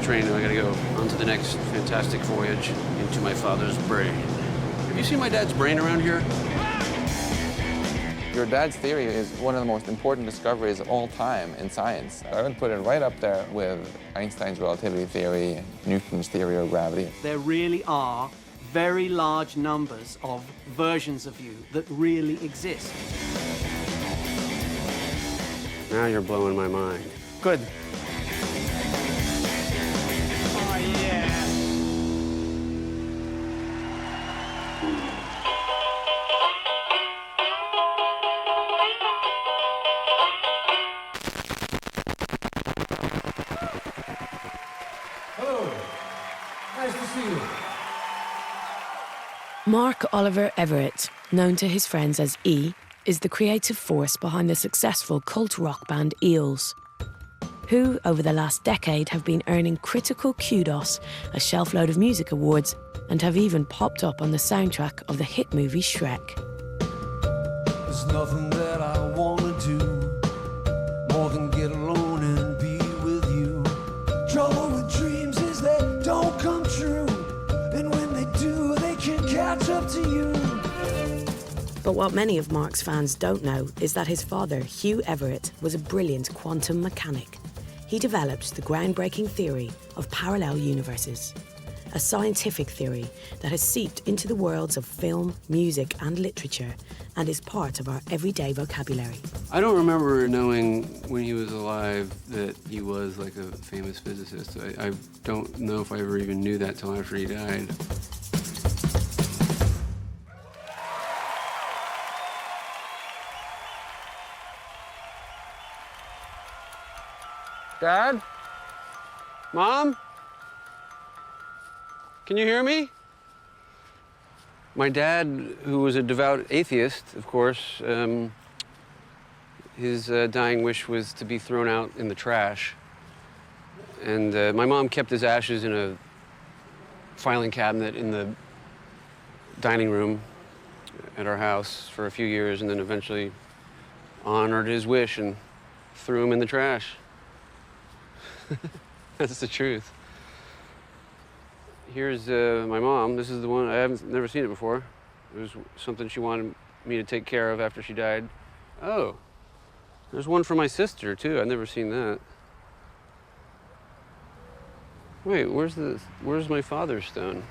train. Now I gotta go on to the next fantastic voyage into my father's brain. Have you seen my dad's brain around here? Your dad's theory is one of the most important discoveries of all time in science. I would put it right up there with Einstein's relativity theory, Newton's theory of gravity. There really are very large numbers of versions of you that really exist. Now you're blowing my mind. Good. Oh, yeah. Hello. Nice to see you. Mark Oliver Everett, known to his friends as E, is the creative force behind the successful cult rock band Eels, who, over the last decade, have been earning critical kudos, a shelf-load of music awards, and have even popped up on the soundtrack of the hit movie Shrek. There's nothing that I want to do more than get alone and be with you. Trouble with dreams is they don't come true, and when they do, they can catch up to you. But what many of Mark's fans don't know is that his father, Hugh Everett, was a brilliant quantum mechanic. He developed the groundbreaking theory of parallel universes, a scientific theory that has seeped into the worlds of film, music, and literature, and is part of our everyday vocabulary. I don't remember knowing when he was alive that he was like a famous physicist. I don't know if I ever even knew that till after he died. Dad? Mom? Can you hear me? My dad, who was a devout atheist, of course, his dying wish was to be thrown out in the trash. And my mom kept his ashes in a filing cabinet in the dining room at our house for a few years, and then eventually honored his wish and threw him in the trash. That's the truth. Here's my mom. This is the one. I haven't never seen it before. It was something she wanted me to take care of after she died. Oh, there's one for my sister too. I've never seen that. Wait, where's my father's stone?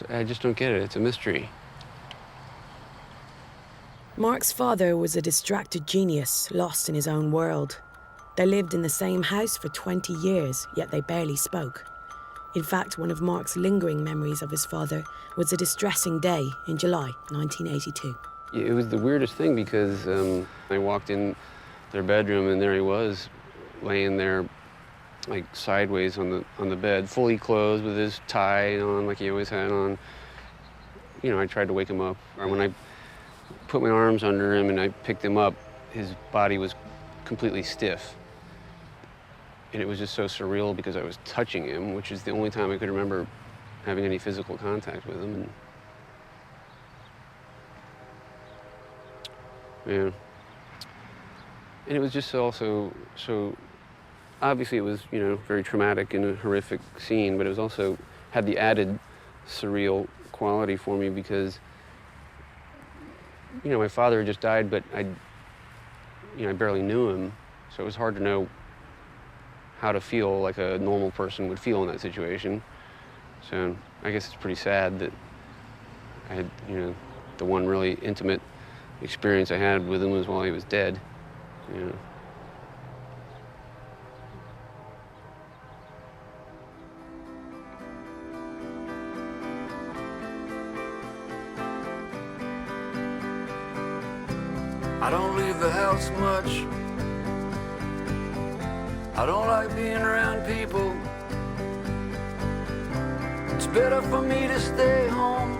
I just don't get it. It's a mystery. Mark's father was a distracted genius, lost in his own world. They lived in the same house for 20 years, yet they barely spoke. In fact, one of Mark's lingering memories of his father was a distressing day in July 1982. It was the weirdest thing because I walked in their bedroom and there he was, laying there like sideways on the bed, fully clothed with his tie on like he always had on. You know, I tried to wake him up. Or when I put my arms under him and I picked him up, his body was completely stiff. And it was just so surreal because I was touching him, which is the only time I could remember having any physical contact with him. And it was just also so obviously it was, you know, very traumatic and a horrific scene, but it was also had the added surreal quality for me because, you know, my father had just died, but I barely knew him, so it was hard to know how to feel like a normal person would feel in that situation. So I guess it's pretty sad that I had, you know, the one really intimate experience I had with him was while he was dead, you know. I don't leave the house much. I don't like being around people. It's better for me to stay home.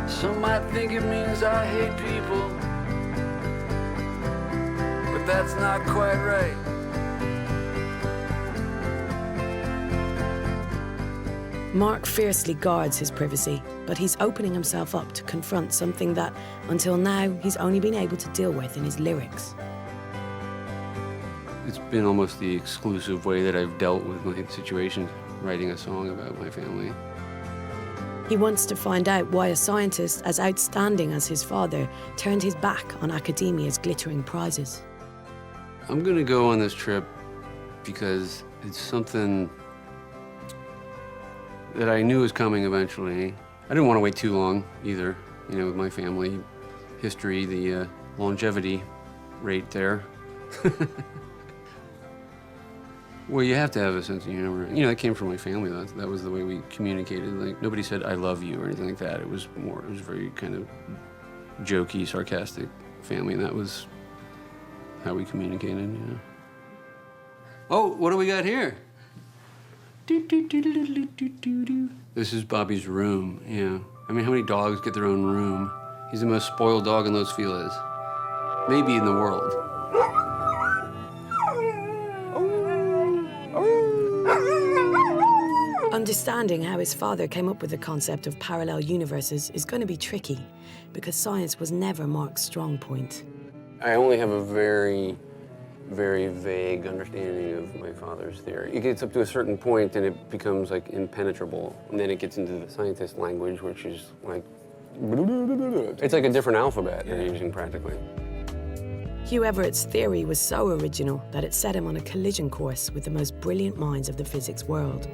Some might think it means I hate people, but that's not quite right. Mark fiercely guards his privacy, but he's opening himself up to confront something that, until now, he's only been able to deal with in his lyrics. It's been almost the exclusive way that I've dealt with my situations, writing a song about my family. He wants to find out why a scientist as outstanding as his father turned his back on academia's glittering prizes. I'm going to go on this trip because it's something that I knew was coming eventually. I didn't want to wait too long either, you know, with my family history, the longevity rate there. Well, you have to have a sense of humor. You know, that came from my family. That was the way we communicated. Like, nobody said, "I love you," or anything like that. It was very kind of jokey, sarcastic family, and that was how we communicated, you know. Oh, what do we got here? This is Bobby's room, yeah. I mean, how many dogs get their own room? He's the most spoiled dog in Los Feliz. Maybe in the world. Understanding how his father came up with the concept of parallel universes is going to be tricky, because science was never Mark's strong point. I only have a very, very vague understanding of my father's theory. It gets up to a certain point and it becomes like impenetrable. And then it gets into the scientist language, which is like, it's like a different alphabet they're using practically. Hugh Everett's theory was so original that it set him on a collision course with the most brilliant minds of the physics world.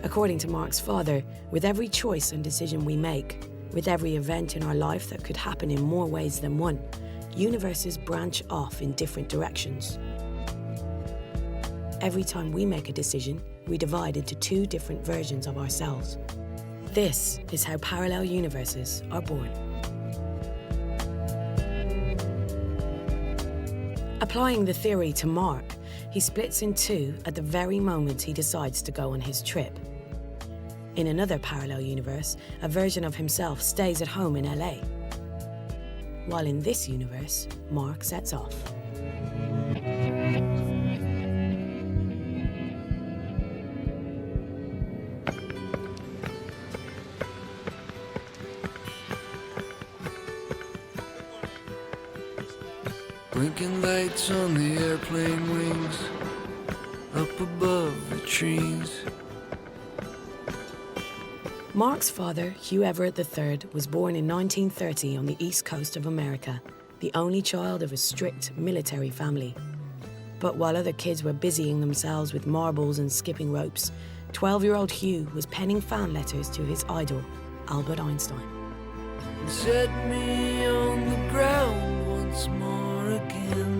According to Mark's father, with every choice and decision we make, with every event in our life that could happen in more ways than one, universes branch off in different directions. Every time we make a decision, we divide into two different versions of ourselves. This is how parallel universes are born. Applying the theory to Mark, he splits in two at the very moment he decides to go on his trip. In another parallel universe, a version of himself stays at home in LA. While in this universe, Mark sets off. Blinking lights on the airplane wings, up above the trees. Mark's father, Hugh Everett III, was born in 1930 on the east coast of America, the only child of a strict military family. But while other kids were busying themselves with marbles and skipping ropes, 12-year-old Hugh was penning fan letters to his idol, Albert Einstein. Set me on the ground once more again.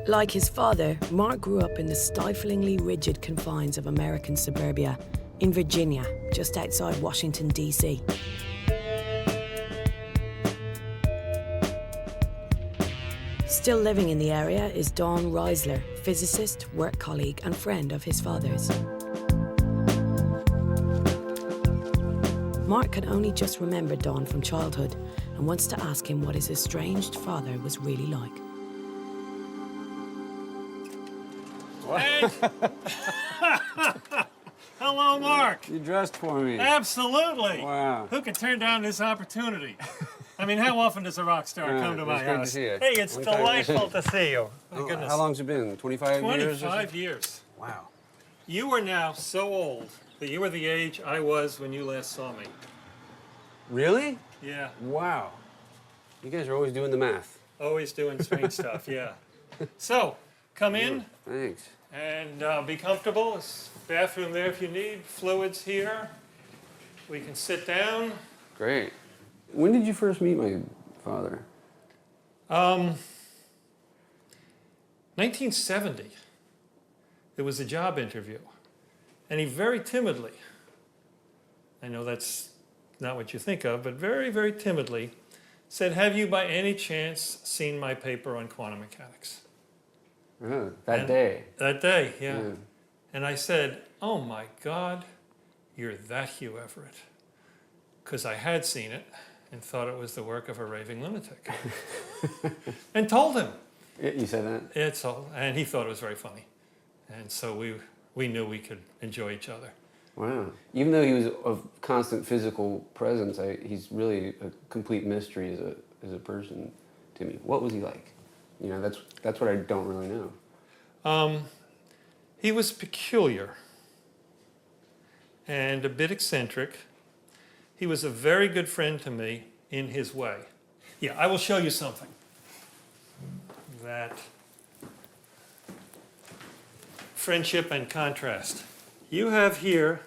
Like his father, Mark grew up in the stiflingly rigid confines of American suburbia, in Virginia, just outside Washington, D.C. Still living in the area is Dawn Reisler, physicist, work colleague, and friend of his father's. Mark can only just remember Dawn from childhood and wants to ask him what his estranged father was really like. Hello, Mark. You dressed for me. Absolutely. Wow. Who could turn down this opportunity? I mean, how often does a rock star come to my it's great to house? see you. Hey, it's Long time. delightful to see you. My goodness. How long's it been? 25 years? 25 years. Wow. You are now so old that you were the age I was when you last saw me. Really? Yeah. Wow. You guys are always doing the math. Always doing strange stuff, yeah. So, come in Thanks. and be comfortable. There's a bathroom there if you need. Fluids here. We can sit down. Great. When did you first meet my father? 1970. There was a job interview. And he very timidly, I know that's not what you think of, but very, very timidly said, "Have you by any chance seen my paper on quantum mechanics?" That day. That day, yeah. And I said, "Oh my God, you're that Hugh Everett." Because I had seen it and thought it was the work of a raving lunatic. And told him. You said that? And he thought it was very funny. And so we knew we could enjoy each other. Wow. Even though he was of constant physical presence, he's really a complete mystery as a person to me. What was he like? You know, that's what I don't really know. He was peculiar and a bit eccentric. He was a very good friend to me in his way. Yeah, I will show you something that friendship and contrast. You have here,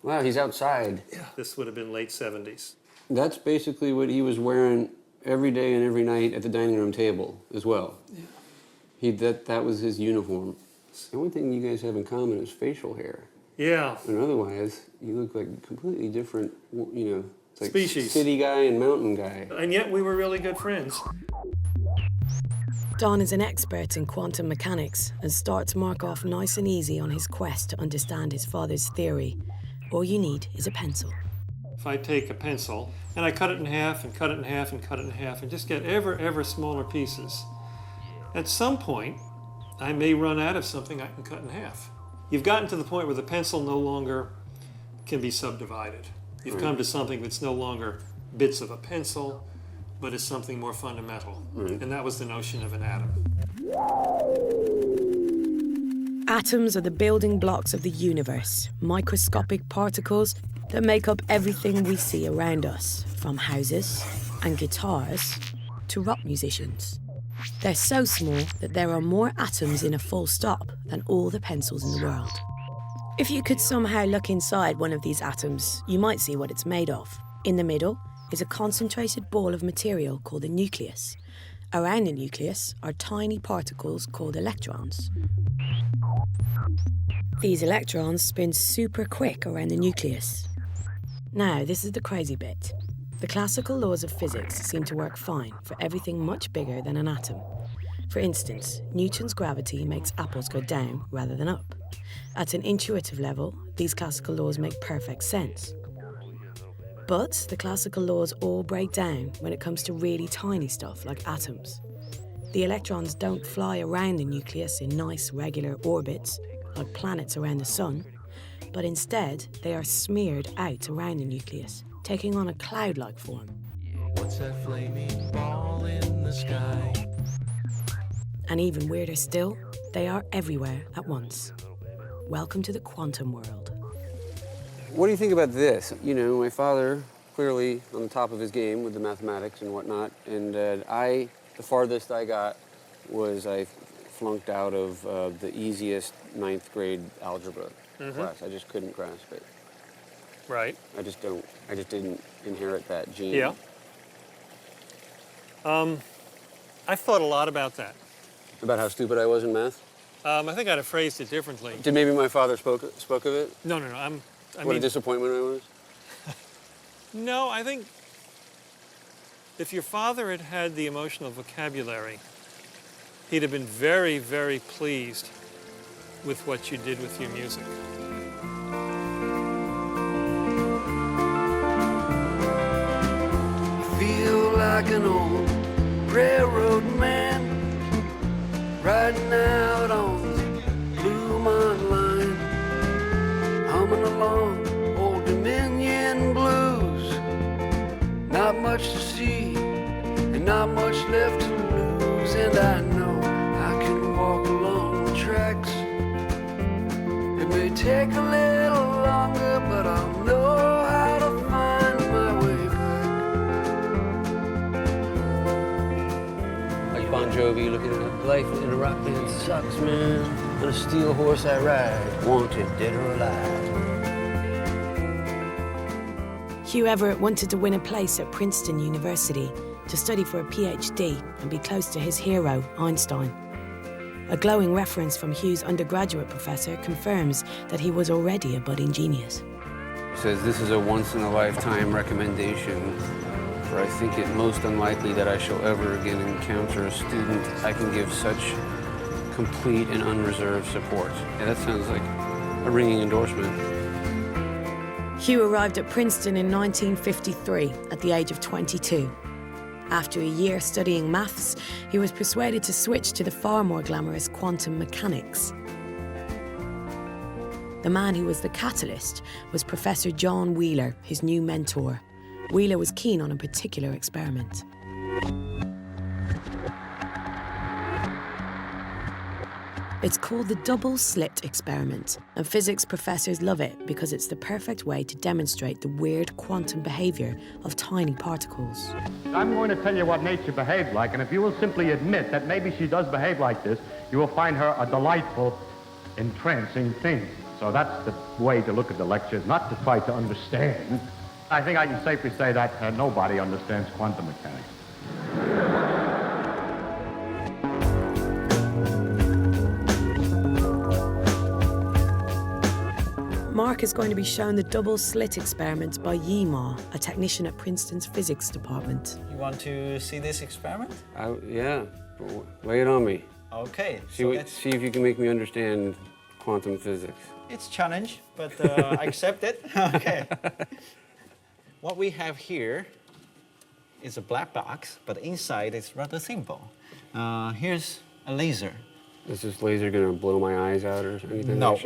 Wow, he's outside. this would have been late 70s. That's basically what he was wearing every day and every night at the dining room table as well. Yeah. That was his uniform. The only thing you guys have in common is facial hair. Yeah. And otherwise, you look like completely different, you know, it's like Species. City guy and mountain guy. And yet we were really good friends. Don is an expert in quantum mechanics and starts Mark off nice and easy on his quest to understand his father's theory. All you need is a pencil. If I take a pencil and I cut it in half and cut it in half and cut it in half and just get ever smaller pieces, at some point I may run out of something I can cut in half. You've gotten to the point where the pencil no longer can be subdivided. You've come to something that's no longer bits of a pencil, but is something more fundamental. And that was the notion of an atom. Atoms are the building blocks of the universe, microscopic particles that make up everything we see around us, from houses and guitars to rock musicians. They're so small that there are more atoms in a full stop than all the pencils in the world. If you could somehow look inside one of these atoms, you might see what it's made of. In the middle is a concentrated ball of material called a nucleus. Around the nucleus are tiny particles called electrons. These electrons spin super quick around the nucleus. Now, this is the crazy bit. The classical laws of physics seem to work fine for everything much bigger than an atom. For instance, Newton's gravity makes apples go down rather than up. At an intuitive level, these classical laws make perfect sense. But the classical laws all break down when it comes to really tiny stuff like atoms. The electrons don't fly around the nucleus in nice regular orbits like planets around the sun, but instead they are smeared out around the nucleus, taking on a cloud-like form. What's that flaming ball in the sky? And even weirder still, they are everywhere at once. Welcome to the quantum world. What do you think about this? You know, my father clearly on the top of his game with the mathematics and whatnot, and the farthest I got was I flunked out of the easiest 9th grade algebra class. I just couldn't grasp it. Right. I just didn't inherit that gene. Yeah. I've thought a lot about that. About how stupid I was in math? I think I'd have phrased it differently. Did maybe my father spoke of it? No. What a disappointment I was? No, I think if your father had had the emotional vocabulary, he'd have been very, very pleased with what you did with your music. I feel like an old railroad man riding out on the Blue Mountain line, humming along Old Dominion blues. Not much to see and not much left to lose, and I know I can walk along the tracks. It may take a little longer, but I'll know how to find my way back. Like Bon Jovi looking at life in a rock band sucks, man. On a steel horse I ride, wanted dead or alive. Hugh Everett wanted to win a place at Princeton University to study for a PhD and be close to his hero, Einstein. A glowing reference from Hugh's undergraduate professor confirms that he was already a budding genius. He says, this is a once-in-a-lifetime recommendation, for I think it most unlikely that I shall ever again encounter a student I can give such complete and unreserved support. Yeah, that sounds like a ringing endorsement. Hugh arrived at Princeton in 1953 at the age of 22. After a year studying maths, he was persuaded to switch to the far more glamorous quantum mechanics. The man who was the catalyst was Professor John Wheeler, his new mentor. Wheeler was keen on a particular experiment. It's called the double slit experiment, and physics professors love it because it's the perfect way to demonstrate the weird quantum behavior of tiny particles. I'm going to tell you what nature behaves like, and if you will simply admit that maybe she does behave like this, you will find her a delightful, entrancing thing. So that's the way to look at the lectures, not to try to understand. I think I can safely say that nobody understands quantum mechanics. Mark is going to be shown the double slit experiment by Yi Ma, a technician at Princeton's physics department. You want to see this experiment? Yeah, lay it on me. Okay. See if you can make me understand quantum physics. It's a challenge, but I accept it. Okay. What we have here is a black box, but inside it's rather simple. Here's a laser. Is this laser going to blow my eyes out or anything? No.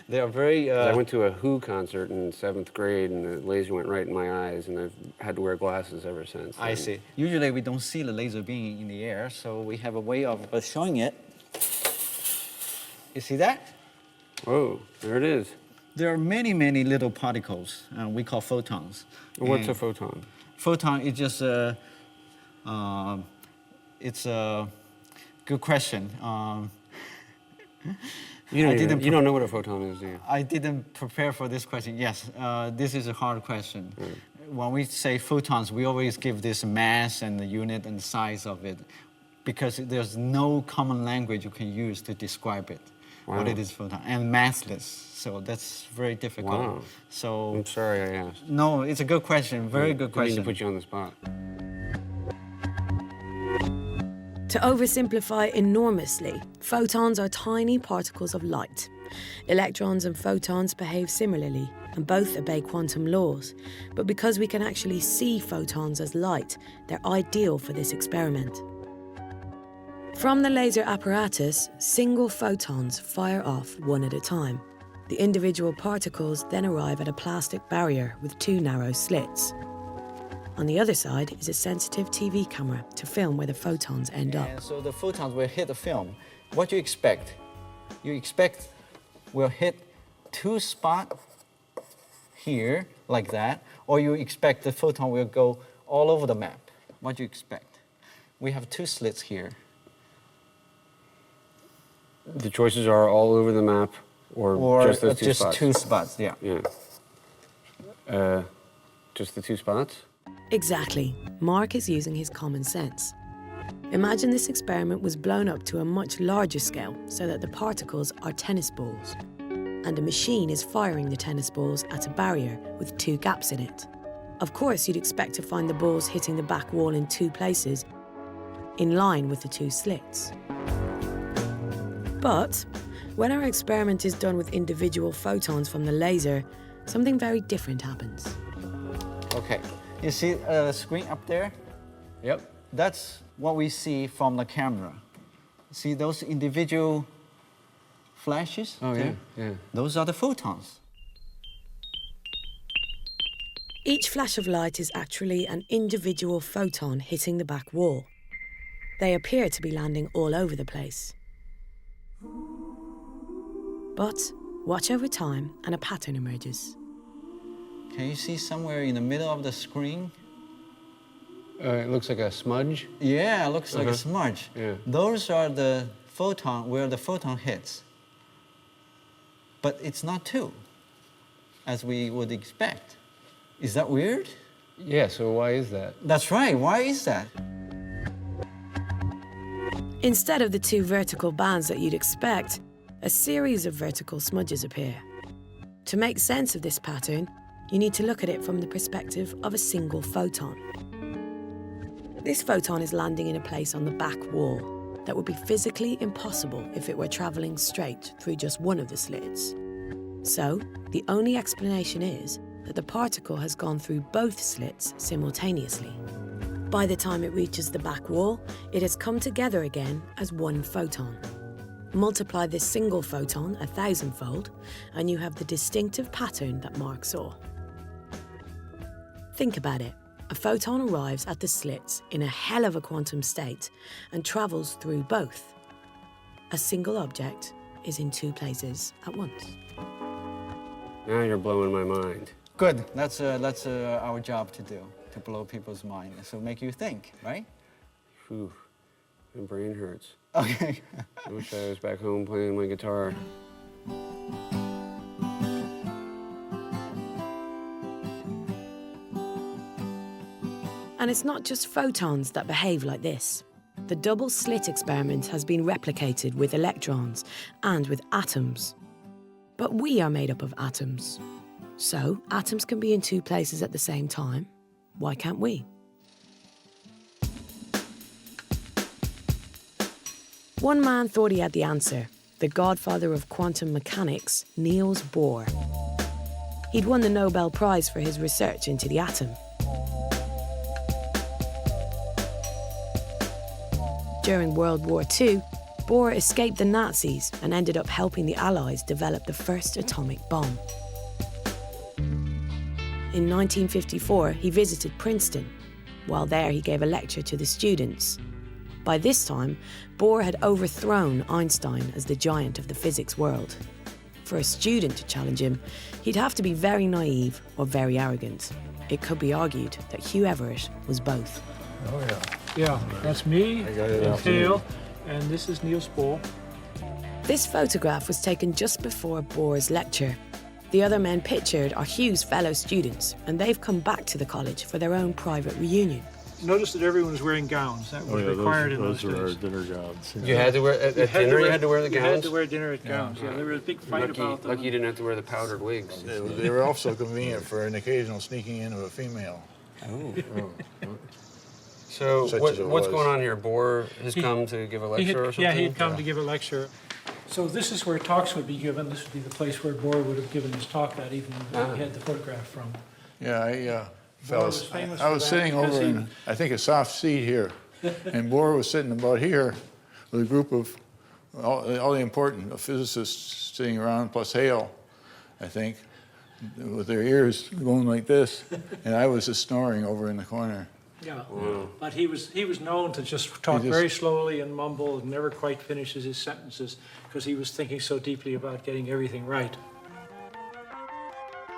They are very... I went to a Who concert in 7th grade, and the laser went right in my eyes, and I've had to wear glasses ever since. I see. Usually we don't see the laser being in the air, so we have a way of showing it. You see that? Whoa, there it is. There are many, many little particles we call photons. What's a photon? Photon is just it's a good question. You don't know what a photon is, do you? I didn't prepare for this question. Yes, this is a hard question. When we say photons, we always give this mass and the unit and the size of it, because there's no common language you can use to describe it. Wow. What it is photon, and massless. So that's very difficult. Wow. So I'm sorry I asked. no, it's a good question. Very good I question. need to put you on the spot. To oversimplify enormously, photons are tiny particles of light. Electrons and photons behave similarly, and both obey quantum laws. But because we can actually see photons as light, they're ideal for this experiment. From the laser apparatus, single photons fire off one at a time. The individual particles then arrive at a plastic barrier with 2 narrow slits. On the other side is a sensitive TV camera to film where the photons end up. And so the photons will hit the film. What do you expect? You expect we'll hit 2 spots here, like that, or you expect the photon will go all over the map. What do you expect? We have 2 slits here. The choices are all over the map, or just those 2 spots? 2 spots, yeah. Yeah. Just the 2 spots? Exactly. Mark is using his common sense. Imagine this experiment was blown up to a much larger scale so that the particles are tennis balls, and a machine is firing the tennis balls at a barrier with 2 gaps in it. Of course, you'd expect to find the balls hitting the back wall in 2 places, in line with the 2 slits. But when our experiment is done with individual photons from the laser, something very different happens. Okay. You see the screen up there? Yep. That's what we see from the camera. See those individual flashes? Oh, there? yeah. Those are the photons. Each flash of light is actually an individual photon hitting the back wall. They appear to be landing all over the place. But watch over time and a pattern emerges. Can you see somewhere in the middle of the screen? It looks like a smudge. Yeah, it looks like a smudge. Yeah. Those are the photon, where the photon hits. But it's not 2, as we would expect. Is that weird? Yeah, so why is that? That's right, why is that? Instead of the 2 vertical bands that you'd expect, a series of vertical smudges appear. To make sense of this pattern, you need to look at it from the perspective of a single photon. This photon is landing in a place on the back wall that would be physically impossible if it were travelling straight through just one of the slits. So, the only explanation is that the particle has gone through both slits simultaneously. By the time it reaches the back wall, it has come together again as one photon. Multiply this single photon 1,000-fold, and you have the distinctive pattern that Mark saw. Think about it. A photon arrives at the slits in a hell of a quantum state and travels through both. A single object is in two places at once. Now you're blowing my mind. Good. That's our job to do, to blow people's mind. So make you think, right? Whew, my brain hurts. Okay. I wish I was back home playing my guitar. And it's not just photons that behave like this. The double slit experiment has been replicated with electrons and with atoms. But we are made up of atoms. So atoms can be in two places at the same time. Why can't we? One man thought he had the answer, the godfather of quantum mechanics, Niels Bohr. He'd won the Nobel Prize for his research into the atom. During World War II, Bohr escaped the Nazis and ended up helping the Allies develop the first atomic bomb. In 1954, he visited Princeton. While there, he gave a lecture to the students. By this time, Bohr had overthrown Einstein as the giant of the physics world. For a student to challenge him, he'd have to be very naive or very arrogant. It could be argued that Hugh Everett was both. Oh, yeah. Yeah, that's me, and Phil, and this is Niels Bohr. This photograph was taken just before Bohr's lecture. The other men pictured are Hugh's fellow students, and they've come back to the college for their own private reunion. Notice that everyone was wearing gowns. That was required in those days. Those are our dinner gowns. You had to wear, at dinner, you had to wear the gowns? You had to wear dinner at gowns, yeah. There was a big fight about them. Lucky you didn't have to wear the powdered wigs. They were also convenient for an occasional sneaking in of a female. Oh. So what's going on here? Bohr has come to give a lecture or something? Yeah, he had come to give a lecture. So this is where talks would be given. This would be the place where Bohr would have given his talk that evening that he had the photograph from. Yeah, famous I was for sitting that over in, I think, a soft seat here, and Bohr was sitting about here with a group of all the important physicists sitting around, plus Hale, I think, with their ears going like this, and I was just snoring over in the corner. Yeah, but he was known to just talk very slowly and mumble and never quite finishes his sentences because he was thinking so deeply about getting everything right.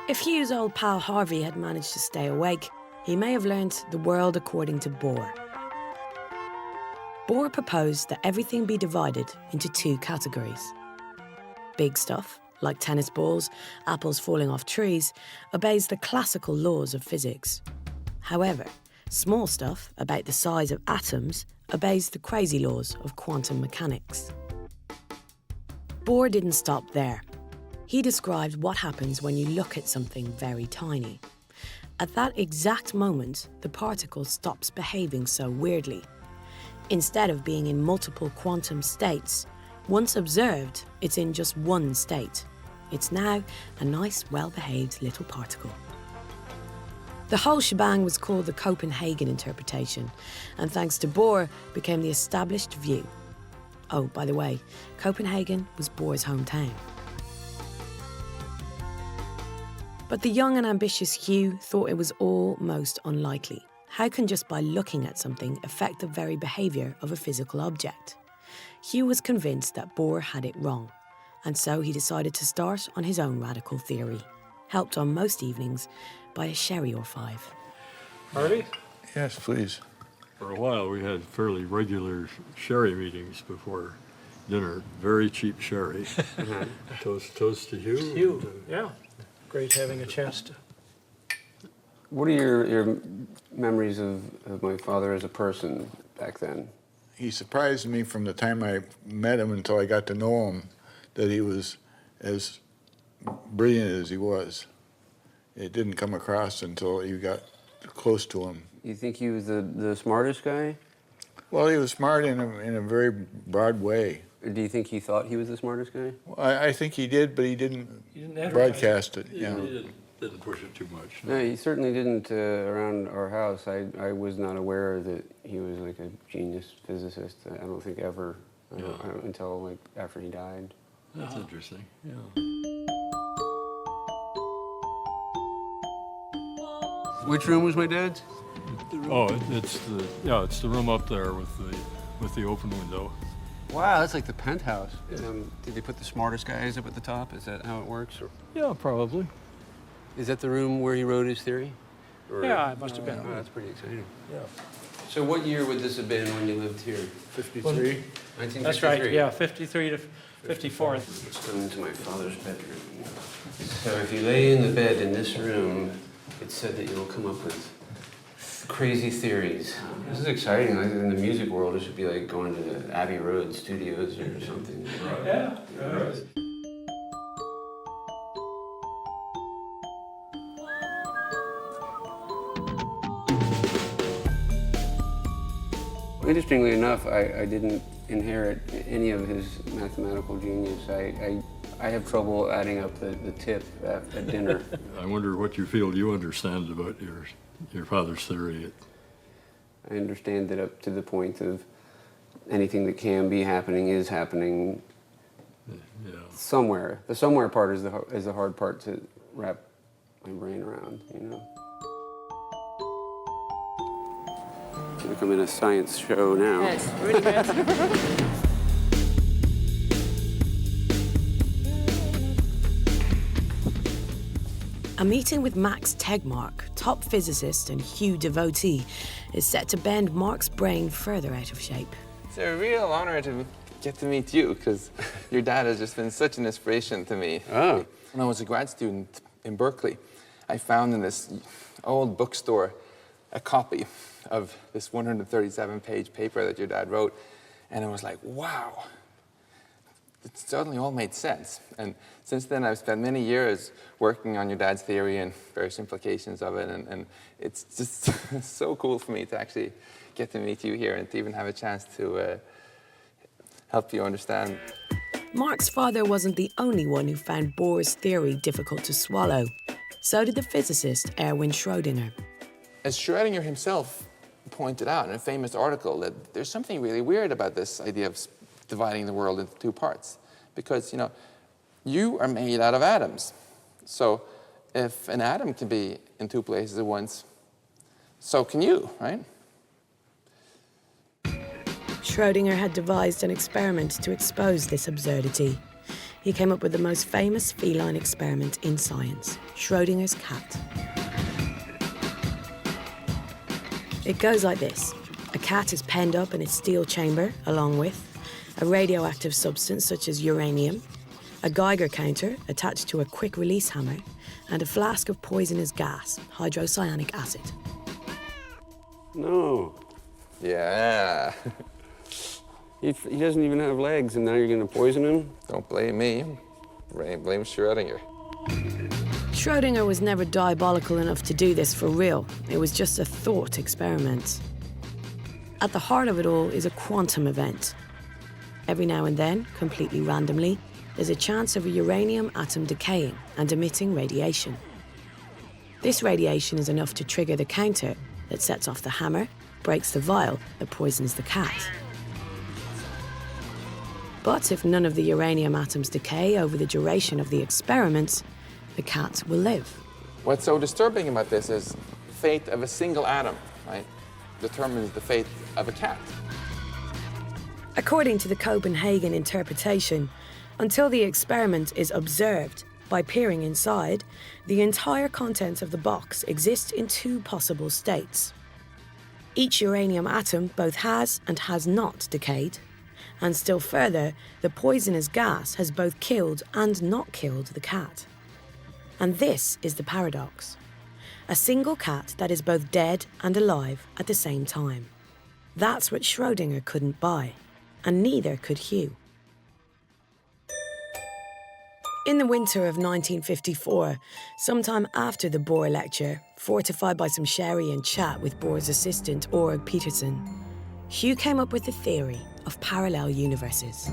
If Hugh's old pal Harvey had managed to stay awake, he may have learnt the world according to Bohr. Bohr proposed that everything be divided into two categories. Big stuff, like tennis balls, apples falling off trees, obeys the classical laws of physics. However, small stuff, about the size of atoms, obeys the crazy laws of quantum mechanics. Bohr didn't stop there. He described what happens when you look at something very tiny. At that exact moment, the particle stops behaving so weirdly. Instead of being in multiple quantum states, once observed, it's in just one state. It's now a nice, well-behaved little particle. The whole shebang was called the Copenhagen interpretation, and thanks to Bohr, became the established view. Oh, by the way, Copenhagen was Bohr's hometown. But the young and ambitious Hugh thought it was all most unlikely. How can just by looking at something affect the very behaviour of a physical object? Hugh was convinced that Bohr had it wrong, and so he decided to start on his own radical theory, helped on most evenings by a sherry or five. Harvey? Yes, please. For a while, we had fairly regular sherry meetings before dinner. Very cheap sherry. Toast to Hugh. Hugh, yeah. Great having a chance to. What are your memories of my father as a person back then? He surprised me from the time I met him until I got to know him that he was as brilliant as he was. It didn't come across until you got close to him. You think he was the smartest guy? Well, he was smart in a very broad way. Or do you think he thought he was the smartest guy? Well, I think he did, but he didn't broadcast it. Yeah. He didn't push it too much. No, he certainly didn't around our house. I was not aware that he was like a genius physicist. I don't think ever until like after he died. That's interesting. Yeah. Which room was my dad's? Oh, it's the room up there with the open window. Wow, that's like the penthouse. Did they put the smartest guys up at the top? Is that how it works? Or? Yeah, probably. Is that the room where he wrote his theory? Or, Yeah, it must have been. Oh, that's pretty exciting. Yeah. So what year would this have been when you lived here? 53. 1953? That's right, yeah, 53 to 54. Let's come into my father's bedroom. So if you lay in the bed in this room, it's said that you'll come up with crazy theories. This is exciting. Like in the music world, it should be like going to the Abbey Road studios or something. Yeah. Interestingly enough, I didn't inherit any of his mathematical genius. I have trouble adding up the tip at dinner. I wonder what you feel you understand about your father's theory. I understand it up to the point of anything that can be happening is happening somewhere. The somewhere part is the hard part to wrap my brain around, you know. Like I'm in a science show now. Yes, really good. A meeting with Max Tegmark, top physicist and Hugh devotee, is set to bend Mark's brain further out of shape. It's a real honor to get to meet you, because your dad has just been such an inspiration to me. Oh. When I was a grad student in Berkeley, I found in this old bookstore a copy of this 137-page paper that your dad wrote, and it was like, wow. It suddenly all made sense. And since then, I've spent many years working on your dad's theory and various implications of it, and it's just so cool for me to actually get to meet you here and to even have a chance to help you understand. Mark's father wasn't the only one who found Bohr's theory difficult to swallow. So did the physicist Erwin Schrödinger. As Schrödinger himself pointed out in a famous article, that there's something really weird about this idea of dividing the world into two parts. Because, you know, you are made out of atoms. So if an atom can be in two places at once, so can you, right? Schrödinger had devised an experiment to expose this absurdity. He came up with the most famous feline experiment in science, Schrödinger's cat. It goes like this. A cat is penned up in its steel chamber, along with a radioactive substance such as uranium, a Geiger counter attached to a quick-release hammer, and a flask of poisonous gas, hydrocyanic acid. No. Yeah. He doesn't even have legs, and now you're going to poison him? Don't blame me. Blame Schrödinger. Schrödinger was never diabolical enough to do this for real. It was just a thought experiment. At the heart of it all is a quantum event. Every now and then, completely randomly, there's a chance of a uranium atom decaying and emitting radiation. This radiation is enough to trigger the counter that sets off the hammer, breaks the vial that poisons the cat. But if none of the uranium atoms decay over the duration of the experiment, the cat will live. What's so disturbing about this is the fate of a single atom, right, determines the fate of a cat. According to the Copenhagen interpretation, until the experiment is observed by peering inside, the entire contents of the box exist in two possible states. Each uranium atom both has and has not decayed, and still further, the poisonous gas has both killed and not killed the cat. And this is the paradox. A single cat that is both dead and alive at the same time. That's what Schrödinger couldn't buy, and neither could Hugh. In the winter of 1954, sometime after the Bohr lecture, fortified by some sherry and chat with Bohr's assistant Org Peterson, Hugh came up with the theory of parallel universes.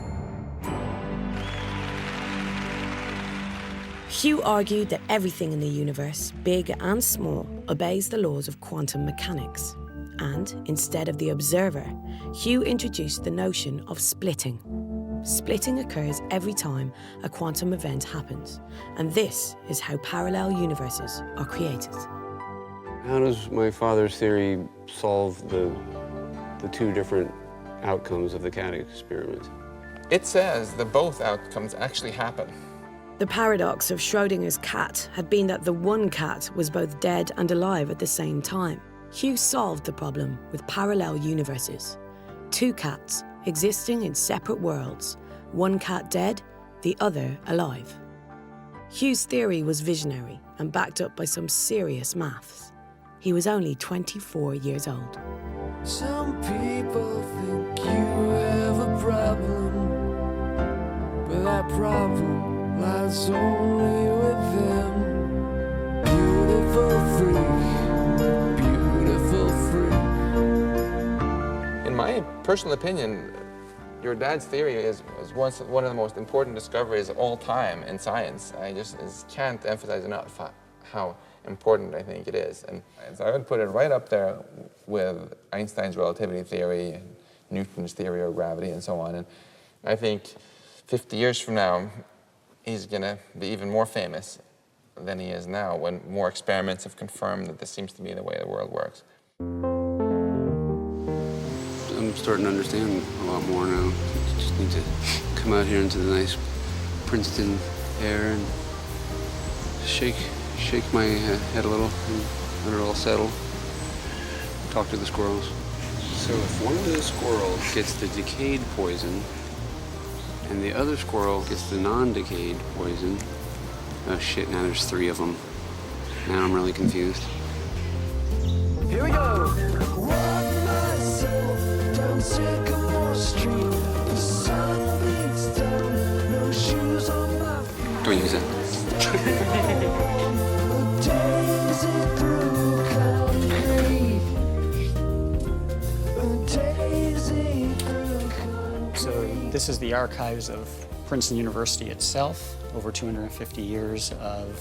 Hugh argued that everything in the universe, big and small, obeys the laws of quantum mechanics. And instead of the observer, Hugh introduced the notion of splitting. Splitting occurs every time a quantum event happens, and this is how parallel universes are created. How does my father's theory solve the two different outcomes of the cat experiment? It says that both outcomes actually happen. The paradox of Schrödinger's cat had been that the one cat was both dead and alive at the same time. Hugh solved the problem with parallel universes. Two cats existing in separate worlds, one cat dead, the other alive. Hugh's theory was visionary and backed up by some serious maths. He was only 24 years old. Some people think you have a problem, but that problem lies only with them. Beautiful freak, beautiful freak. In my personal opinion, your dad's theory is one of the most important discoveries of all time in science. I just can't emphasize enough how important I think it is. And so I would put it right up there with Einstein's relativity theory and Newton's theory of gravity and so on. And I think 50 years from now, he's going to be even more famous than he is now when more experiments have confirmed that this seems to be the way the world works. I'm starting to understand a lot more now. Just need to come out here into the nice Princeton air and shake my head a little and let it all settle. Talk to the squirrels. So if one of the squirrels gets the decayed poison and the other squirrel gets the non-decayed poison, oh shit, now there's 3 of them. Now I'm really confused. Here we go. Walk myself down Sycamore Street. The sun beats down, no shoes on my feet. Don't use it. So this is the archives of Princeton University itself, over 250 years of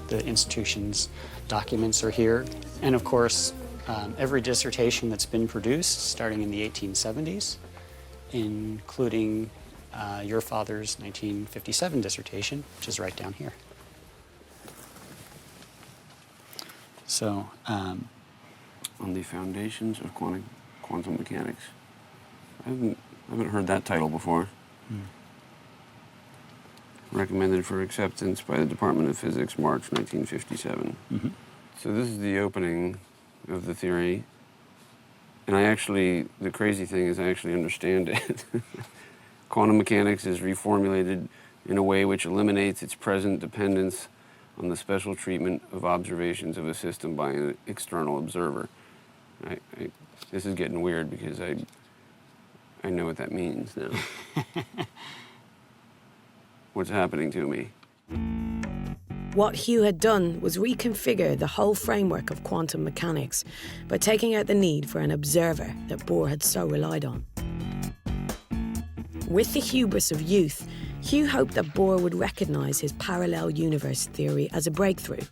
the institution's documents are here. And of course, every dissertation that's been produced starting in the 1870s, including your father's 1957 dissertation, which is right down here. So, on the foundations of quantum mechanics. I haven't heard that title before. Recommended for acceptance by the Department of Physics, March 1957. So this is the opening of the theory. And the crazy thing is I actually understand it. Quantum mechanics is reformulated in a way which eliminates its present dependence on the special treatment of observations of a system by an external observer. This is getting weird because I know what that means now. What's happening to me? What Hugh had done was reconfigure the whole framework of quantum mechanics by taking out the need for an observer that Bohr had so relied on. With the hubris of youth, Hugh hoped that Bohr would recognise his parallel universe theory as a breakthrough,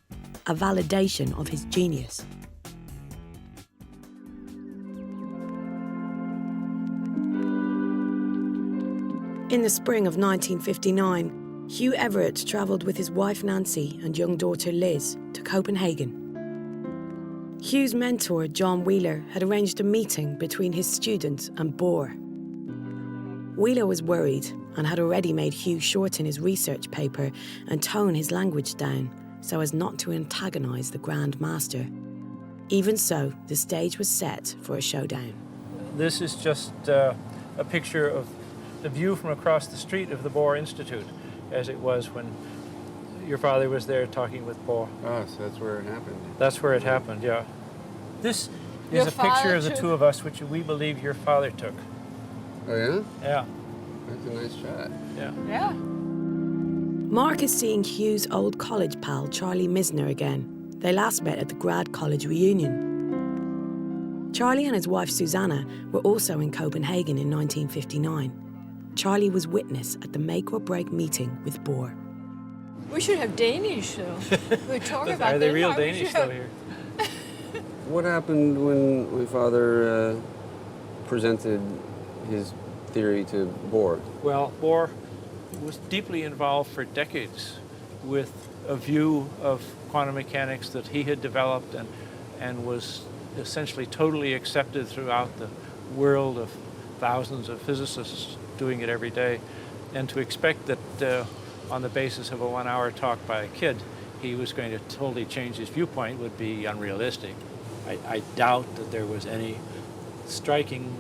a validation of his genius. In the spring of 1959, Hugh Everett travelled with his wife Nancy and young daughter Liz to Copenhagen. Hugh's mentor, John Wheeler, had arranged a meeting between his student and Bohr. Wheeler was worried and had already made Hugh shorten his research paper and tone his language down so as not to antagonise the Grand Master. Even so, the stage was set for a showdown. This is just a picture of the view from across the street of the Bohr Institute, as it was when your father was there talking with Bohr. Oh, so that's where it happened. That's where it happened, yeah. This is a picture of the two of us, which we believe your father took. Oh, yeah? Yeah. That's a nice shot. Yeah. Yeah. Mark is seeing Hugh's old college pal, Charlie Misner, again. They last met at the grad college reunion. Charlie and his wife, Susanna, were also in Copenhagen in 1959. Charlie was witness at the make-or-break meeting with Bohr. We should have Danish, though. We're talking about Are they real Denmark. Danish, though, here? What happened when my father presented his theory to Bohr? Well, Bohr was deeply involved for decades with a view of quantum mechanics that he had developed and was essentially totally accepted throughout the world of thousands of physicists doing it every day. And to expect that on the basis of a 1-hour talk by a kid, he was going to totally change his viewpoint would be unrealistic. I doubt that there was any striking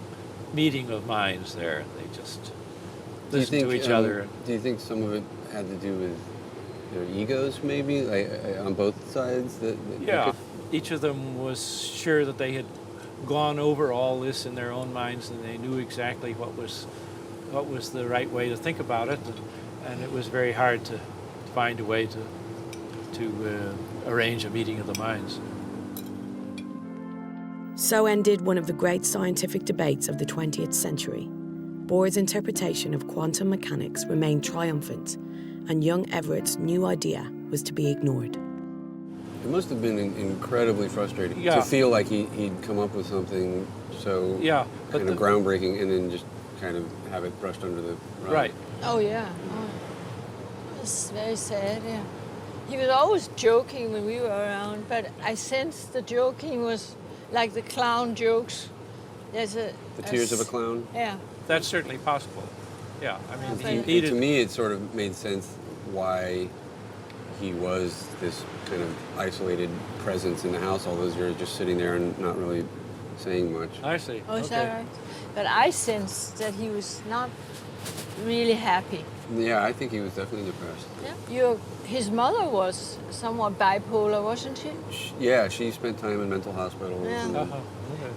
meeting of minds there. They just listened to each other. Do you think some of it had to do with their egos, maybe, like, on both sides? Yeah, each of them was sure that they had gone over all this in their own minds, and they knew exactly what was the right way to think about it, and it was very hard to find a way to arrange a meeting of the minds. So ended one of the great scientific debates of the 20th century. Bohr's interpretation of quantum mechanics remained triumphant, and young Everett's new idea was to be ignored. It must have been incredibly frustrating to feel like he'd come up with something so kind of groundbreaking and then just kind of have it brushed under the rug. Right. Oh, yeah. Oh. It was very sad, yeah. He was always joking when we were around, but I sensed the joking was like the clown jokes. There's the tears of a clown? Yeah. That's certainly possible. Yeah, I mean, to me, it sort of made sense why he was this kind of isolated presence in the house all those years, just sitting there and not really saying much. I see. Oh, is that right? But I sensed that he was not really happy. Yeah, I think he was definitely depressed. Yeah. His mother was somewhat bipolar, wasn't she? Yeah, she spent time in mental hospitals. Yeah.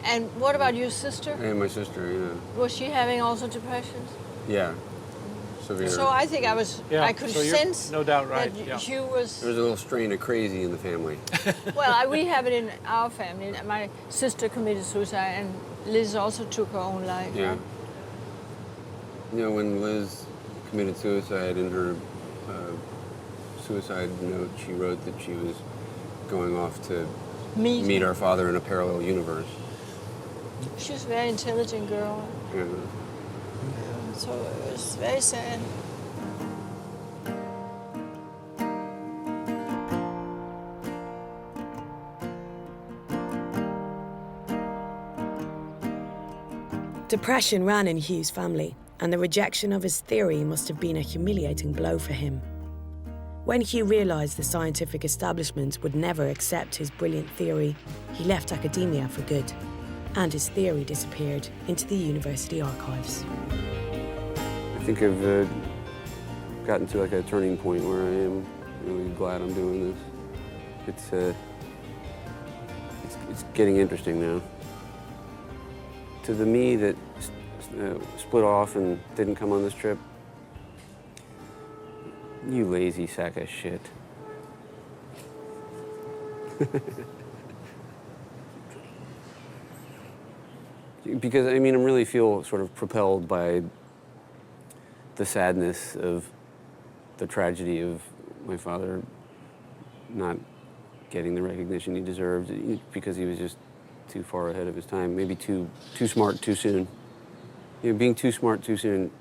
And what about your sister? And my sister, yeah. Was she having also depressions? Yeah. Severe. So I think I could sense no doubt right. that Hugh was... There's a little strain of crazy in the family. Well, we have it in our family. My sister committed suicide, and Liz also took her own life. Yeah. Right? You know, when Liz committed suicide, in her suicide note, she wrote that she was going off to meet our father in a parallel universe. She was a very intelligent girl. Yeah. So it was very sad. Depression ran in Hugh's family, and the rejection of his theory must have been a humiliating blow for him. When Hugh realised the scientific establishment would never accept his brilliant theory, he left academia for good, and his theory disappeared into the university archives. I think I've gotten to like a turning point where I am really glad I'm doing this. It's getting interesting now. To the me that split off and didn't come on this trip, you lazy sack of shit. Because, I mean, I really feel sort of propelled by the sadness of the tragedy of my father not getting the recognition he deserved because he was just too far ahead of his time, maybe too smart too soon. You know, being too smart too soon,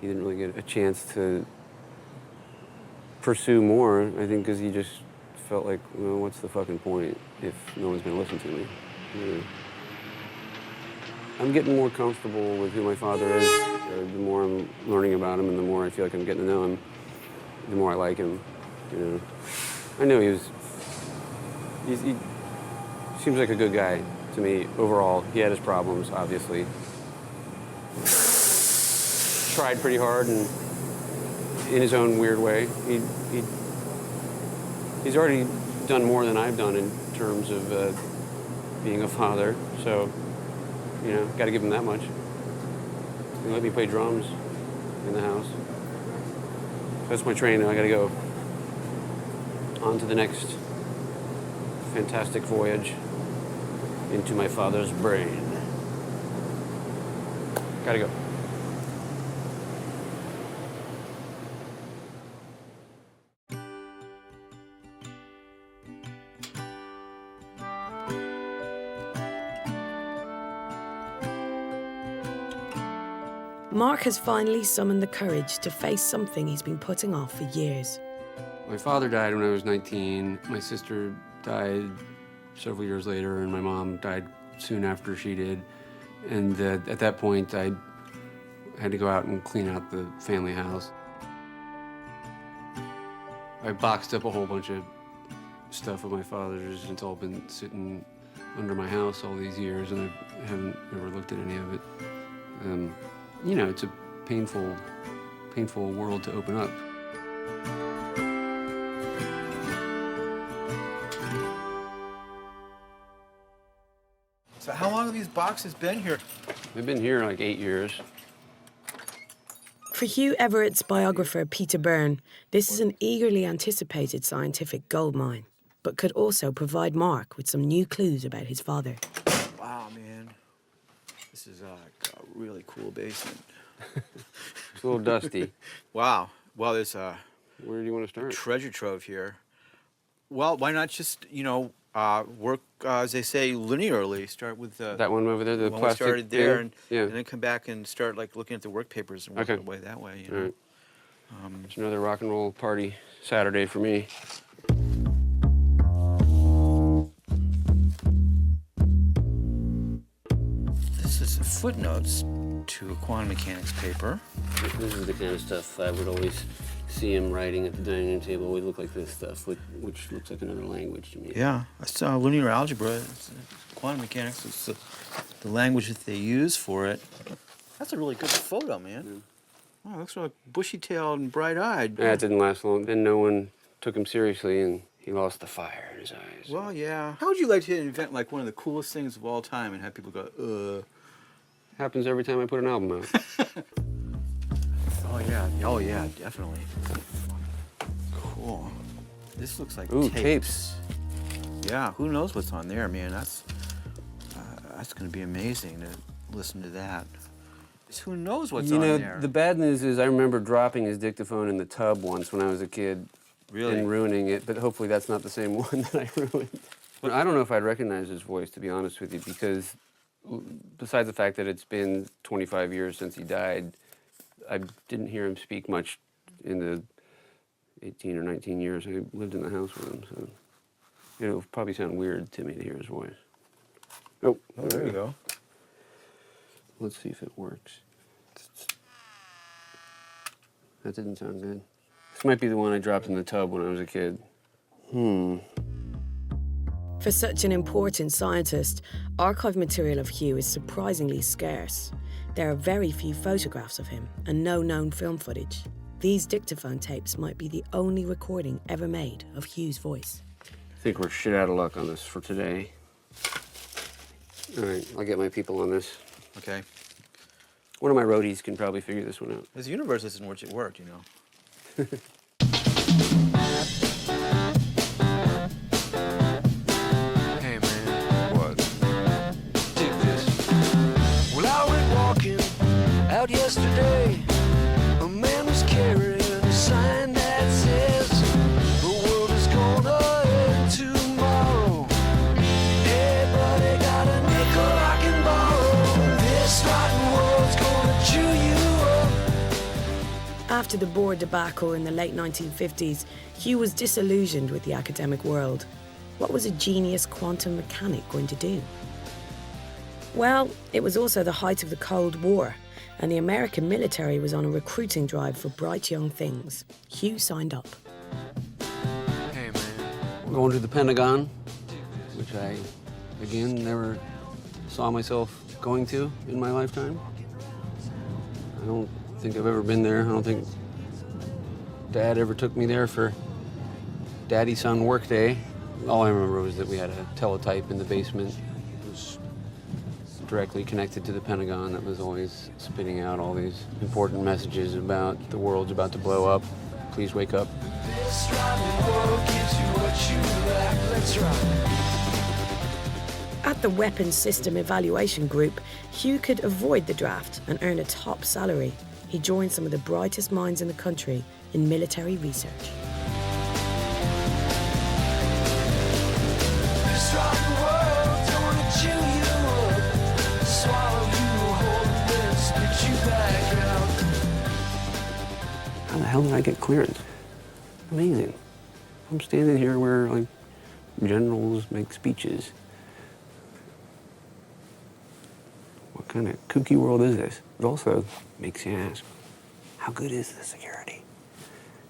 he didn't really get a chance to pursue more, I think, because he just felt like, well, what's the fucking point if no one's going to listen to me? You know? I'm getting more comfortable with who my father is. The more I'm learning about him and the more I feel like I'm getting to know him, the more I like him. You know, I know he seems like a good guy to me overall. He had his problems, obviously. Tried pretty hard and in his own weird way. He's already done more than I've done in terms of being a father, so, you know, got to give him that much. He let me play drums in the house. That's my train, now I got to go on to the next fantastic voyage into my father's brain. Gotta go. Mark has finally summoned the courage to face something he's been putting off for years. My father died when I was 19. My sister died several years later, and my mom died soon after she did. And at that point, I had to go out and clean out the family house. I boxed up a whole bunch of stuff of my father's. It's all been sitting under my house all these years, and I haven't ever looked at any of it. You know, it's a painful world to open up. So how long have these boxes been here? They've been here like 8 years. For Hugh Everett's biographer, Peter Byrne, this is an eagerly anticipated scientific goldmine, but could also provide Mark with some new clues about his father. Wow, man. This is a really cool basement. It's a little dusty. Wow. Well, there's a... Where do you want to start? Treasure trove here. Well, why not just, you know, work, as they say, linearly. Start with that one over there, the when plastic. we started there, and yeah. then come back and start like looking at the work papers and work Okay. away that way. You know? Right. It's another rock and roll party Saturday for me. This is footnotes to a quantum mechanics paper. This is the kind of stuff I would always see him writing at the dining room table. It would look like this stuff, which looks like another language to me. Yeah, that's linear algebra. It's, quantum mechanics is the language that they use for it. That's a really good photo, man. Yeah. Wow, looks like bushy-tailed and bright-eyed. That didn't last long. Then no one took him seriously, and he lost the fire in his eyes. Well, yeah. How would you like to invent like one of the coolest things of all time and have people go, ugh? Happens every time I put an album out. Oh yeah, definitely. Cool. This looks like Ooh, tapes. Yeah, who knows what's on there, man? That's going to be amazing to listen to that. Who knows what's on there? You know, the bad news is I remember dropping his dictaphone in the tub once when I was a kid. Really? And ruining it, but hopefully that's not the same one that I ruined. But I don't know if I'd recognize his voice, to be honest with you, because besides the fact that it's been 25 years since he died, I didn't hear him speak much in the 18 or 19 years I lived in the house with him, so it'll probably sound weird to me to hear his voice. Oh, there you go. Let's see if it works. That didn't sound good. This might be the one I dropped in the tub when I was a kid. For such an important scientist, archive material of Hugh is surprisingly scarce. There are very few photographs of him and no known film footage. These dictaphone tapes might be the only recording ever made of Hugh's voice. I think we're shit out of luck on this for today. All right, I'll get my people on this. Okay. One of my roadies can probably figure this one out. This universe isn't what it worked, you know. Hey man, what? Dig this. Well, I went walking out yesterday. A man was carrying a sign that says the world is gonna end tomorrow. Everybody got a nickel I can borrow. This rotten world's gonna chew you up. After the Boer debacle in the late 1950s, Hugh was disillusioned with the academic world. What was a genius quantum mechanic going to do? Well, it was also the height of the Cold War, and the American military was on a recruiting drive for bright young things. Hugh signed up. Hey man. Going to the Pentagon, which I, again, never saw myself going to in my lifetime. I don't think I've ever been there. I don't think Dad ever took me there for Daddy-son work day. All I remember was that we had a teletype in the basement. It was directly connected to the Pentagon that was always spitting out all these important messages about the world's about to blow up. Please wake up. This rotten world gives you what you lack. Let's rock. At the Weapons System Evaluation Group, Hugh could avoid the draft and earn a top salary. He joined some of the brightest minds in the country in military research. This rotten world gonna chew you up, swallow you whole, and then spit you back out. hell did I get clearance? Amazing. I'm standing here where like generals make speeches. What kind of kooky world is this? It also makes you ask, how good is the security?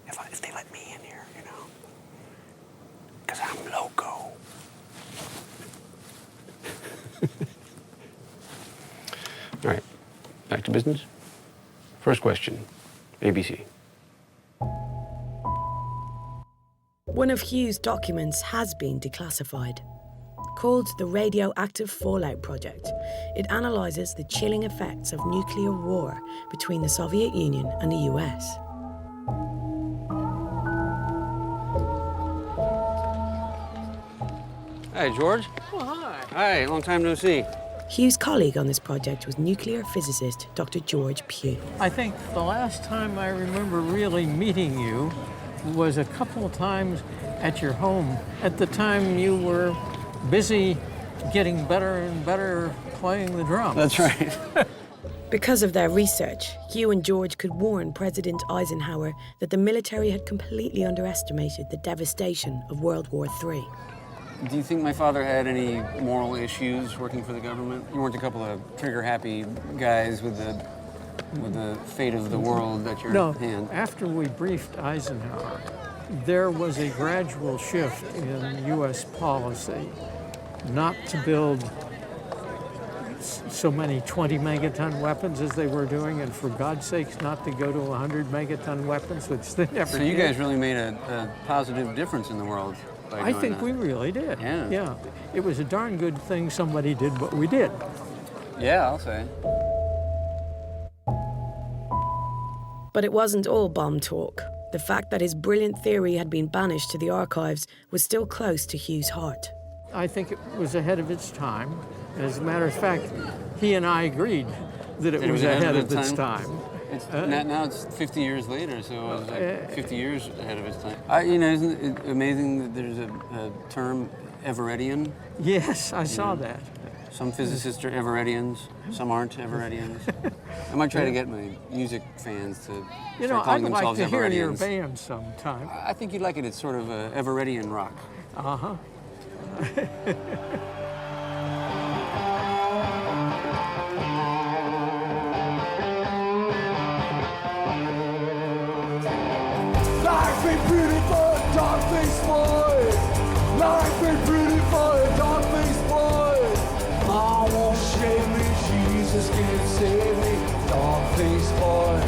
If they let me in here, you know? Because I'm loco. All right, back to business. First question, ABC. One of Hugh's documents has been declassified. Called the Radioactive Fallout Project, it analyses the chilling effects of nuclear war between the Soviet Union and the US. Hi, George. Oh, hi. Hi, long time no see. Hugh's colleague on this project was nuclear physicist Dr. George Pugh. I think the last time I remember really meeting you was a couple of times at your home. At the time you were busy getting better and better playing the drums. That's right. Because of their research, Hugh and George could warn President Eisenhower that the military had completely underestimated the devastation of World War III. Do you think my father had any moral issues working for the government? You weren't a couple of trigger-happy guys with the fate of the world at your hand. After we briefed Eisenhower, there was a gradual shift in U.S. policy not to build so many 20 megaton weapons as they were doing, and for God's sakes not to go to 100 megaton weapons, which they never did. So you guys really made a positive difference in the world by doing I think that. we really did. Yeah. It was a darn good thing somebody did what we did. Yeah, I'll say. But it wasn't all bomb talk. The fact that his brilliant theory had been banished to the archives was still close to Hugh's heart. I think it was ahead of its time. As a matter of fact, he and I agreed that it was ahead of its time. Now it's 50 years later, so it was like 50 years ahead of its time. You know, isn't it amazing that there's a term, Everettian? Yes, I saw that. Some physicists are Everettians, some aren't Everettians. I might try to get my music fans to start calling I'd themselves like to hear your Everettians. band sometime. I think you'd like it. It's sort of Everettian rock. Uh-huh. Life ain't pretty for a dog-faced boy. Life ain't pretty for a dog-faced boy. Mom won't shame me, Jesus can't save me, dog-faced boy.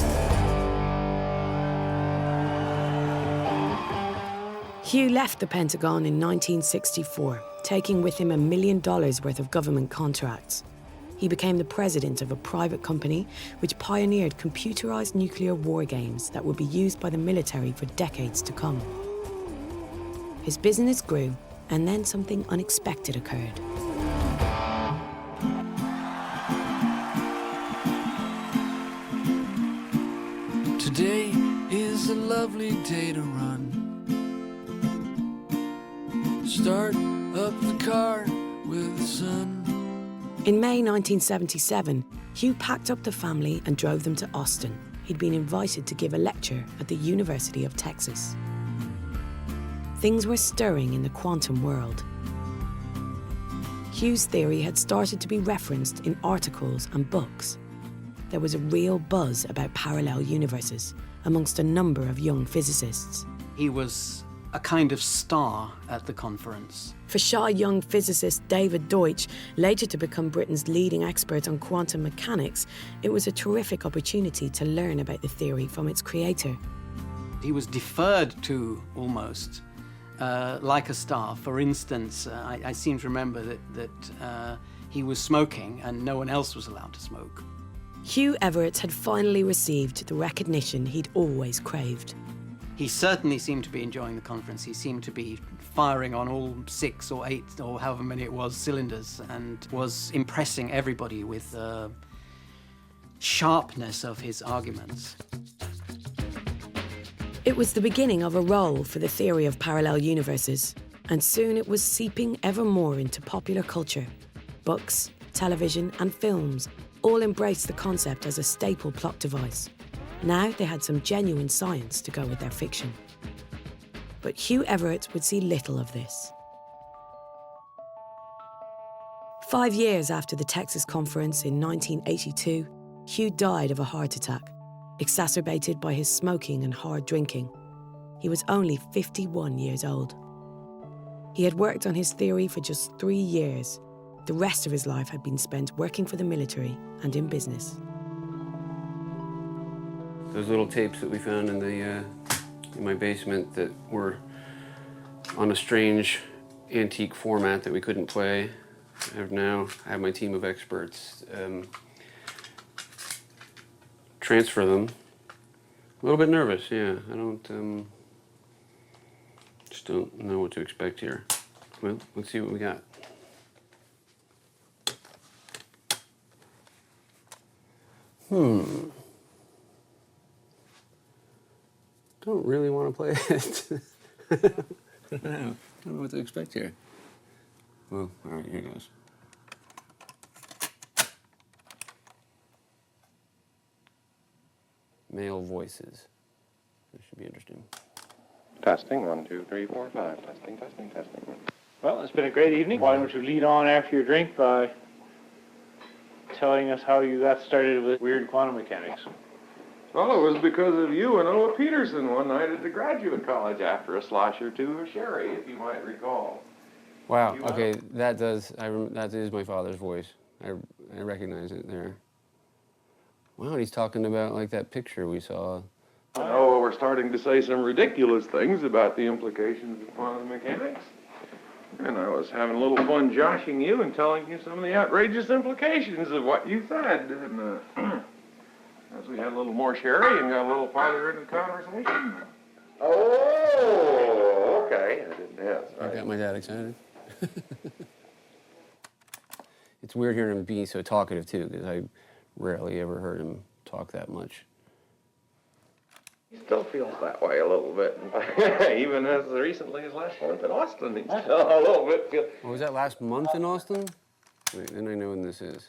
Hugh left the Pentagon in 1964, taking with him $1 million worth of government contracts. He became the president of a private company which pioneered computerized nuclear war games that would be used by the military for decades to come. His business grew, and then something unexpected occurred. Today is a lovely day to run. Start up the car with the sun. In May 1977, Hugh packed up the family and drove them to Austin. He'd been invited to give a lecture at the University of Texas. Things were stirring in the quantum world. Hugh's theory had started to be referenced in articles and books. There was a real buzz about parallel universes amongst a number of young physicists. He was a kind of star at the conference. For shy young physicist David Deutsch, later to become Britain's leading expert on quantum mechanics, it was a terrific opportunity to learn about the theory from its creator. He was deferred to almost, like a star. For instance, I seem to remember that he was smoking and no one else was allowed to smoke. Hugh Everett had finally received the recognition he'd always craved. He certainly seemed to be enjoying the conference. He seemed to be firing on all 6 or 8 or however many it was cylinders, and was impressing everybody with the sharpness of his arguments. It was the beginning of a role for the theory of parallel universes, and soon it was seeping ever more into popular culture. Books, television, and films all embraced the concept as a staple plot device. Now they had some genuine science to go with their fiction. But Hugh Everett would see little of this. 5 years after the Texas conference in 1982, Hugh died of a heart attack, exacerbated by his smoking and hard drinking. He was only 51 years old. He had worked on his theory for just 3 years. The rest of his life had been spent working for the military and in business. Those little tapes that we found in my basement that were on a strange antique format that we couldn't play. I have my team of experts transfer them. A little bit nervous, yeah. Just don't know what to expect here. Well, let's see what we got. Don't really want to play it. I don't know what to expect here. Well, all right, here goes. Male voices. This should be interesting. Testing, 1, 2, 3, 4, 5. Testing, testing, testing. Well, it's been a great evening. Why don't you lead on after your drink by telling us how you got started with weird quantum mechanics? Well, it was because of you and Ola Peterson one night at the graduate college after a slosh or two of sherry, if you might recall. Wow, okay, that is my father's voice. I recognize it there. Wow, he's talking about like that picture we saw. Oh, we're starting to say some ridiculous things about the implications of quantum mechanics. And I was having a little fun joshing you and telling you some of the outrageous implications of what you said. And as we had a little more sherry and got a little farther into the conversation. Oh, okay. I didn't ask. I got my dad excited. It's weird hearing him be so talkative, too, because I rarely ever heard him talk that much. He still feels that way a little bit. Even as recently as last month in Austin, he still a little bit feels... Oh, was that last month in Austin? Wait, then I know when this is.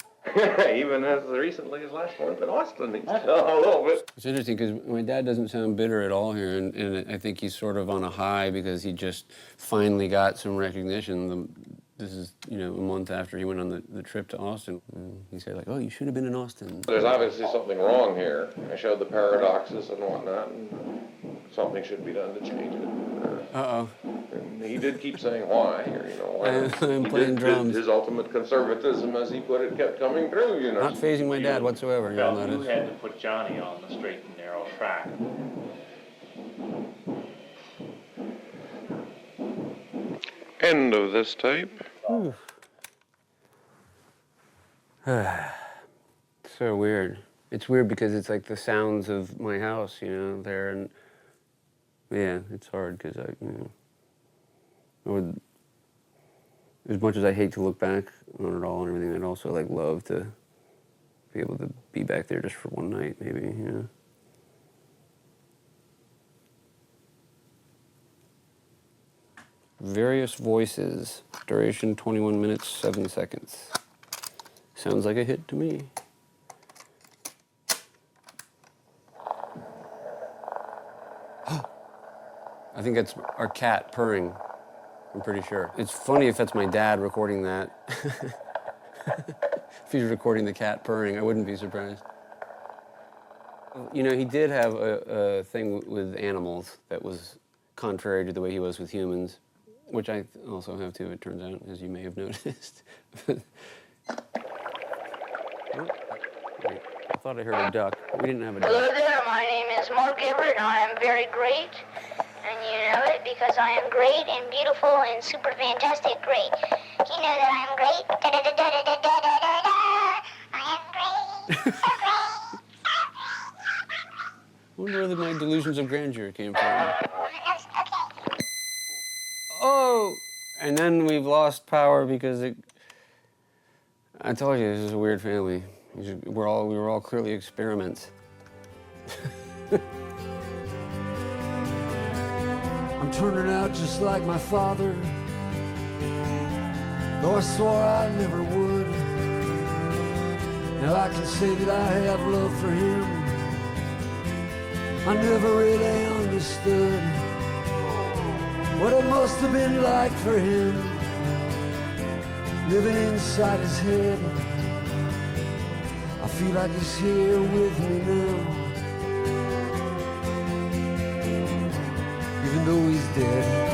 Even as recently as last month in Austin, he's still a little bit... It's interesting because my dad doesn't sound bitter at all here, and I think he's sort of on a high because he just finally got some recognition. This is, a month after he went on the trip to Austin. And he said, like, oh, you should have been in Austin. There's obviously something wrong here. I showed the paradoxes and whatnot, and something should be done to change it. Uh-oh. And he did keep saying why, why. I'm playing drums. His ultimate conservatism, as he put it, kept coming through, Not phasing my dad whatsoever, you'll notice. You had to put Johnny on the straight and narrow track. End of this tape. So weird. It's weird because it's like the sounds of my house, there, and yeah, it's hard because I would, as much as I hate to look back on it all and everything, I'd also like love to be able to be back there just for one night, maybe, Various voices, duration 21 minutes, 7 seconds. Sounds like a hit to me. I think that's our cat purring, I'm pretty sure. It's funny if that's my dad recording that. If he's recording the cat purring, I wouldn't be surprised. He did have a thing with animals that was contrary to the way he was with humans. Which I also have too, it turns out, as you may have noticed. I thought I heard a duck, but we didn't have a duck. Hello there, my name is Mark Oliver, and I am very great. And you know it because I am great and beautiful and super fantastic great. You know that I am great. Da-da-da-da-da-da-da-da-da. I am great. So great. I wonder where my delusions of grandeur came from. Oh! And then we've lost power because I told you, this is a weird family. We were all clearly experiments. I'm turning out just like my father, though I swore I never would. Now I can say that I have love for him, I never really understood what it must have been like for him, living inside his head. I feel like he's here with me now, even though he's dead.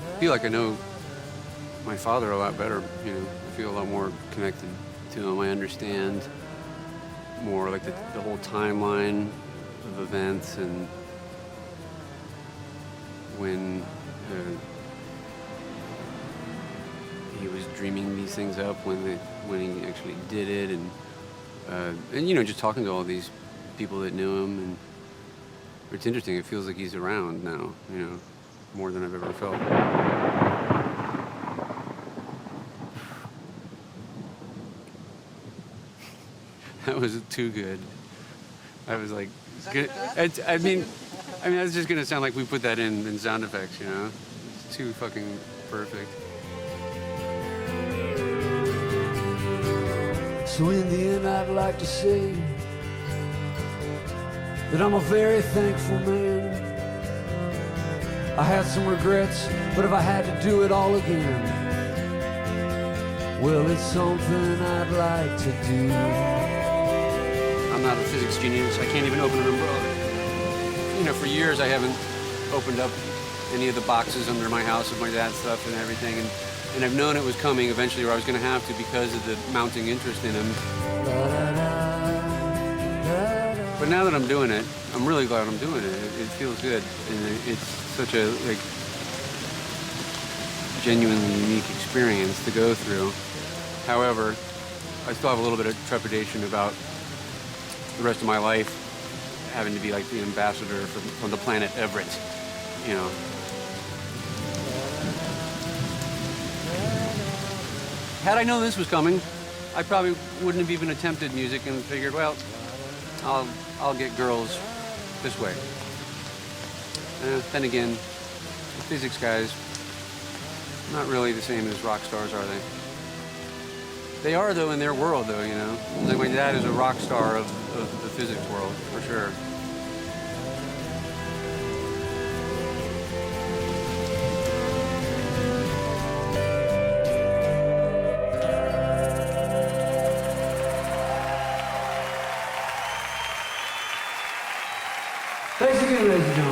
I feel like I know my father a lot better, you know. I feel a lot more connected to him. I understand more like the whole timeline of events, and when he was dreaming these things up, when he actually did it, and you know, just talking to all these people that knew him, and it's interesting. It feels like he's around now, you know, more than I've ever felt. That was too good. I was like, good. I mean, that's just gonna sound like we put that in sound effects, you know? It's too fucking perfect. So in the end, I'd like to say that I'm a very thankful man. I had some regrets, but if I had to do it all again, well, it's something I'd like to do. I'm not a physics genius. I can't even open an umbrella. You know, for years I haven't opened up any of the boxes under my house of my dad's stuff and everything, and I've known it was coming eventually, or I was going to have to, because of the mounting interest in him. But now that I'm doing it, I'm really glad I'm doing it. It feels good, and it's such a genuinely unique experience to go through. However, I still have a little bit of trepidation about the rest of my life having to be like the ambassador from the planet Everett, you know. Had I known this was coming, I probably wouldn't have even attempted music and figured, well, I'll get girls this way. Then again, the physics guys, not really the same as rock stars, are they? They are, though, in their world, though, you know. Like, my dad is a rock star of the physics world, for sure. Thanks again, ladies and gentlemen.